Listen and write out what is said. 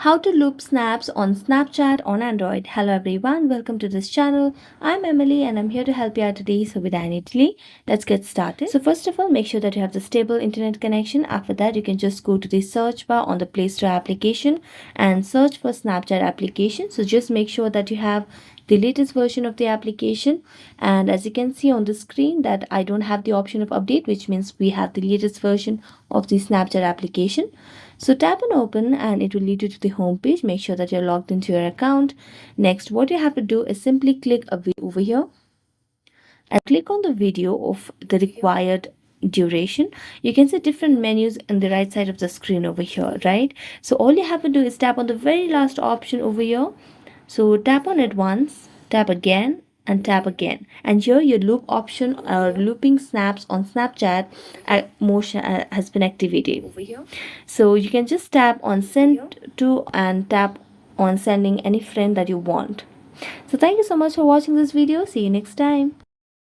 How to loop snaps on Snapchat on Android. Hello everyone, welcome to this channel. I'm Emily and I'm here to help you out today. So without any delay, let's get started. So first of all, make sure that you have the stable internet connection. After that, you can just go to the search bar on the Play Store application and search for Snapchat application. So just make sure that you have the latest version of the application, and as you can see on the screen that I don't have the option of update, which means we have the latest version of the Snapchat application. So tap on open and it will lead you to the home page. Make sure that you're logged into your account. Next, what you have to do is simply click a video over here and click on the video of the required duration. You can see different menus on the right side of the screen over here, right? So all you have to do is tap on the very last option over here. So tap on it once, tap again, and tap again, and here your loop option or looping snaps on Snapchat motion has been activated over here. So you can just tap on send to and tap on sending any friend that you want. So thank you so much for watching this video. See you next time.